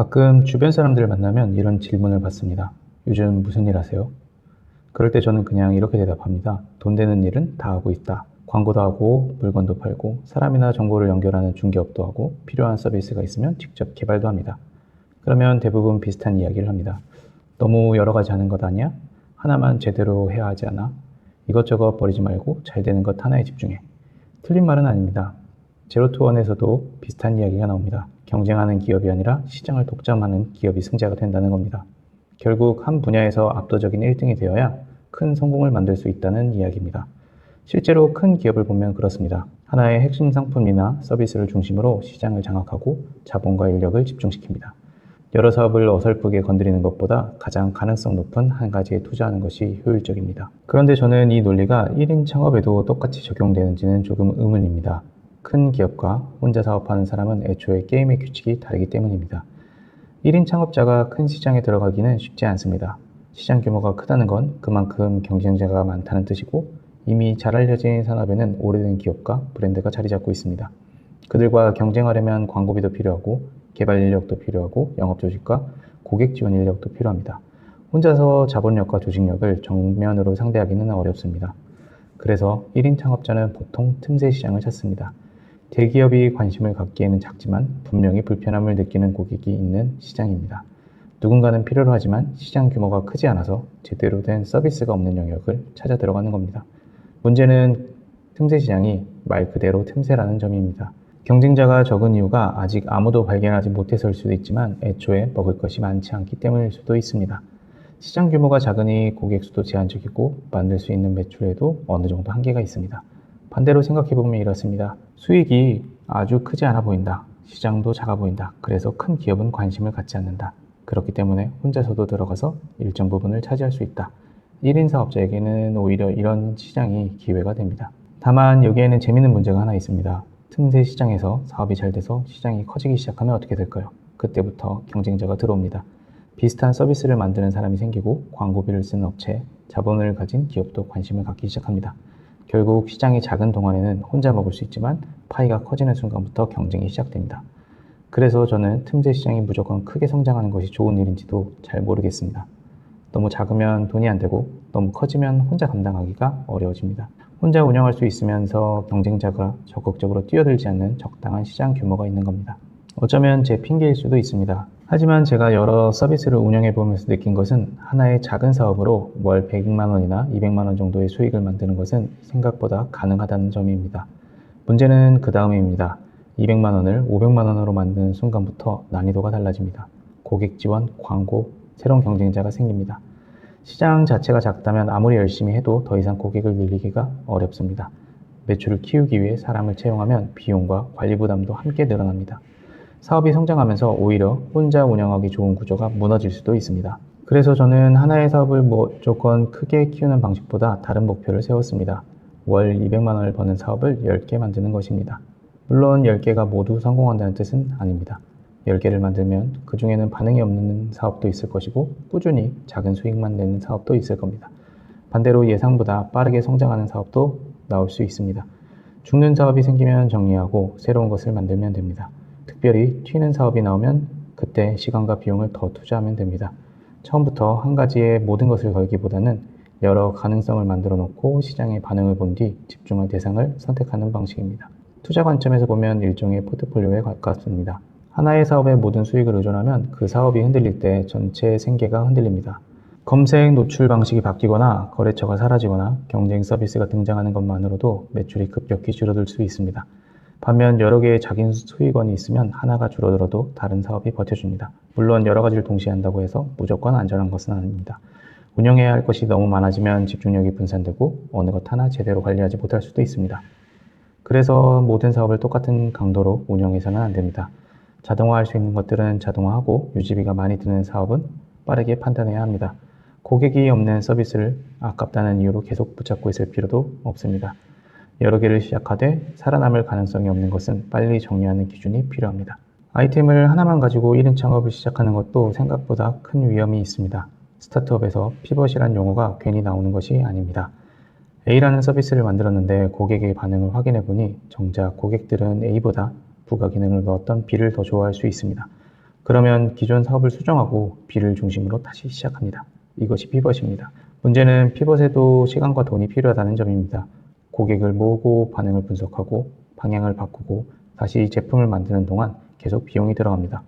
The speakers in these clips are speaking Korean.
가끔 주변 사람들을 만나면 이런 질문을 받습니다. 요즘 무슨 일 하세요? 그럴 때 저는 그냥 이렇게 대답합니다. 돈 되는 일은 다 하고 있다. 광고도 하고 물건도 팔고 사람이나 정보를 연결하는 중개업도 하고 필요한 서비스가 있으면 직접 개발도 합니다. 그러면 대부분 비슷한 이야기를 합니다. 너무 여러 가지 하는 것 아니야? 하나만 제대로 해야 하지 않아? 이것저것 버리지 말고 잘 되는 것 하나에 집중해. 틀린 말은 아닙니다. 제로투원에서도 비슷한 이야기가 나옵니다. 경쟁하는 기업이 아니라 시장을 독점하는 기업이 승자가 된다는 겁니다. 결국 한 분야에서 압도적인 1등이 되어야 큰 성공을 만들 수 있다는 이야기입니다. 실제로 큰 기업을 보면 그렇습니다. 하나의 핵심 상품이나 서비스를 중심으로 시장을 장악하고 자본과 인력을 집중시킵니다. 여러 사업을 어설프게 건드리는 것보다 가장 가능성 높은 한 가지에 투자하는 것이 효율적입니다. 그런데 저는 이 논리가 1인 창업에도 똑같이 적용되는지는 조금 의문입니다. 큰 기업과 혼자 사업하는 사람은 애초에 게임의 규칙이 다르기 때문입니다. 1인 창업자가 큰 시장에 들어가기는 쉽지 않습니다. 시장 규모가 크다는 건 그만큼 경쟁자가 많다는 뜻이고 이미 잘 알려진 산업에는 오래된 기업과 브랜드가 자리 잡고 있습니다. 그들과 경쟁하려면 광고비도 필요하고 개발 인력도 필요하고 영업 조직과 고객 지원 인력도 필요합니다. 혼자서 자본력과 조직력을 정면으로 상대하기는 어렵습니다. 그래서 1인 창업자는 보통 틈새 시장을 찾습니다. 대기업이 관심을 갖기에는 작지만 분명히 불편함을 느끼는 고객이 있는 시장입니다. 누군가는 필요로 하지만 시장 규모가 크지 않아서 제대로 된 서비스가 없는 영역을 찾아 들어가는 겁니다. 문제는 틈새 시장이 말 그대로 틈새라는 점입니다. 경쟁자가 적은 이유가 아직 아무도 발견하지 못해서일 수도 있지만 애초에 먹을 것이 많지 않기 때문일 수도 있습니다. 시장 규모가 작으니 고객 수도 제한적이고 만들 수 있는 매출에도 어느 정도 한계가 있습니다. 반대로 생각해보면 이렇습니다. 수익이 아주 크지 않아 보인다. 시장도 작아 보인다. 그래서 큰 기업은 관심을 갖지 않는다. 그렇기 때문에 혼자서도 들어가서 일정 부분을 차지할 수 있다. 1인 사업자에게는 오히려 이런 시장이 기회가 됩니다. 다만 여기에는 재밌는 문제가 하나 있습니다. 틈새 시장에서 사업이 잘 돼서 시장이 커지기 시작하면 어떻게 될까요? 그때부터 경쟁자가 들어옵니다. 비슷한 서비스를 만드는 사람이 생기고 광고비를 쓰는 업체, 자본을 가진 기업도 관심을 갖기 시작합니다. 결국 시장이 작은 동안에는 혼자 먹을 수 있지만 파이가 커지는 순간부터 경쟁이 시작됩니다. 그래서 저는 틈새 시장이 무조건 크게 성장하는 것이 좋은 일인지도 잘 모르겠습니다. 너무 작으면 돈이 안 되고 너무 커지면 혼자 감당하기가 어려워집니다. 혼자 운영할 수 있으면서 경쟁자가 적극적으로 뛰어들지 않는 적당한 시장 규모가 있는 겁니다. 어쩌면 제 핑계일 수도 있습니다. 하지만 제가 여러 서비스를 운영해 보면서 느낀 것은 하나의 작은 사업으로 월 100만 원이나 200만 원 정도의 수익을 만드는 것은 생각보다 가능하다는 점입니다. 문제는 그 다음입니다. 200만 원을 500만 원으로 만드는 순간부터 난이도가 달라집니다. 고객 지원, 광고, 새로운 경쟁자가 생깁니다. 시장 자체가 작다면 아무리 열심히 해도 더 이상 고객을 늘리기가 어렵습니다. 매출을 키우기 위해 사람을 채용하면 비용과 관리 부담도 함께 늘어납니다. 사업이 성장하면서 오히려 혼자 운영하기 좋은 구조가 무너질 수도 있습니다. 그래서 저는 하나의 사업을 무조건 크게 키우는 방식보다 다른 목표를 세웠습니다. 월 200만 원을 버는 사업을 10개 만드는 것입니다. 물론 10개가 모두 성공한다는 뜻은 아닙니다. 10개를 만들면 그 중에는 반응이 없는 사업도 있을 것이고 꾸준히 작은 수익만 내는 사업도 있을 겁니다. 반대로 예상보다 빠르게 성장하는 사업도 나올 수 있습니다. 죽는 사업이 생기면 정리하고 새로운 것을 만들면 됩니다. 특별히 튀는 사업이 나오면 그때 시간과 비용을 더 투자하면 됩니다. 처음부터 한 가지에 모든 것을 걸기보다는 여러 가능성을 만들어 놓고 시장의 반응을 본 뒤 집중할 대상을 선택하는 방식입니다. 투자 관점에서 보면 일종의 포트폴리오에 가깝습니다. 하나의 사업에 모든 수익을 의존하면 그 사업이 흔들릴 때 전체 생계가 흔들립니다. 검색 노출 방식이 바뀌거나 거래처가 사라지거나 경쟁 서비스가 등장하는 것만으로도 매출이 급격히 줄어들 수 있습니다. 반면 여러 개의 작은 수익원이 있으면 하나가 줄어들어도 다른 사업이 버텨줍니다. 물론 여러 가지를 동시에 한다고 해서 무조건 안전한 것은 아닙니다. 운영해야 할 것이 너무 많아지면 집중력이 분산되고 어느 것 하나 제대로 관리하지 못할 수도 있습니다. 그래서 모든 사업을 똑같은 강도로 운영해서는 안 됩니다. 자동화할 수 있는 것들은 자동화하고 유지비가 많이 드는 사업은 빠르게 판단해야 합니다. 고객이 없는 서비스를 아깝다는 이유로 계속 붙잡고 있을 필요도 없습니다. 여러 개를 시작하되 살아남을 가능성이 없는 것은 빨리 정리하는 기준이 필요합니다. 아이템을 하나만 가지고 1인 창업을 시작하는 것도 생각보다 큰 위험이 있습니다. 스타트업에서 피벗이란 용어가 괜히 나오는 것이 아닙니다. A라는 서비스를 만들었는데 고객의 반응을 확인해 보니 정작 고객들은 A보다 부가 기능을 넣었던 B를 더 좋아할 수 있습니다. 그러면 기존 사업을 수정하고 B를 중심으로 다시 시작합니다. 이것이 피벗입니다. 문제는 피벗에도 시간과 돈이 필요하다는 점입니다. 고객을 모으고 반응을 분석하고 방향을 바꾸고 다시 제품을 만드는 동안 계속 비용이 들어갑니다.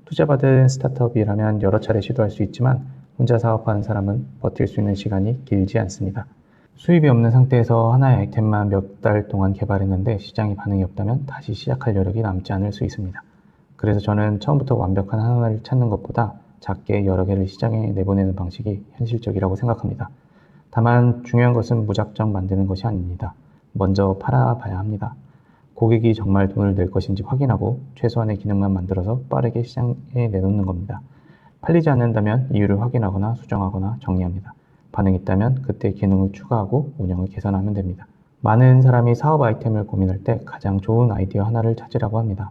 투자받은 스타트업이라면 여러 차례 시도할 수 있지만 혼자 사업하는 사람은 버틸 수 있는 시간이 길지 않습니다. 수입이 없는 상태에서 하나의 아이템만 몇 달 동안 개발했는데 시장이 반응이 없다면 다시 시작할 여력이 남지 않을 수 있습니다. 그래서 저는 처음부터 완벽한 하나를 찾는 것보다 작게 여러 개를 시장에 내보내는 방식이 현실적이라고 생각합니다. 다만 중요한 것은 무작정 만드는 것이 아닙니다. 먼저 팔아봐야 합니다. 고객이 정말 돈을 낼 것인지 확인하고 최소한의 기능만 만들어서 빠르게 시장에 내놓는 겁니다. 팔리지 않는다면 이유를 확인하거나 수정하거나 정리합니다. 반응이 있다면 그때 기능을 추가하고 운영을 개선하면 됩니다. 많은 사람이 사업 아이템을 고민할 때 가장 좋은 아이디어 하나를 찾으라고 합니다.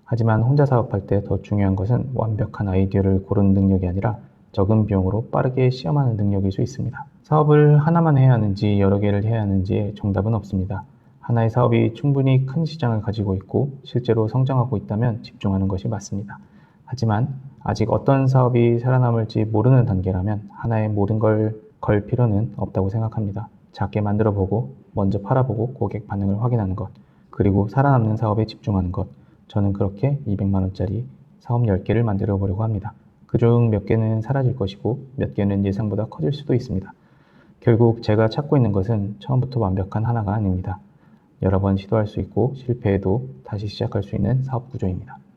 하지만 혼자 사업할 때 더 중요한 것은 완벽한 아이디어를 고르는 능력이 아니라 적은 비용으로 빠르게 시험하는 능력일 수 있습니다. 사업을 하나만 해야 하는지 여러 개를 해야 하는지에 정답은 없습니다. 하나의 사업이 충분히 큰 시장을 가지고 있고 실제로 성장하고 있다면 집중하는 것이 맞습니다. 하지만 아직 어떤 사업이 살아남을지 모르는 단계라면 하나의 모든 걸 걸 필요는 없다고 생각합니다. 작게 만들어 보고 먼저 팔아보고 고객 반응을 확인하는 것, 그리고 살아남는 사업에 집중하는 것. 저는 그렇게 200만 원짜리 사업 10개를 만들어 보려고 합니다. 그중 몇 개는 사라질 것이고 몇 개는 예상보다 커질 수도 있습니다. 결국 제가 찾고 있는 것은 처음부터 완벽한 하나가 아닙니다. 여러 번 시도할 수 있고 실패해도 다시 시작할 수 있는 사업 구조입니다.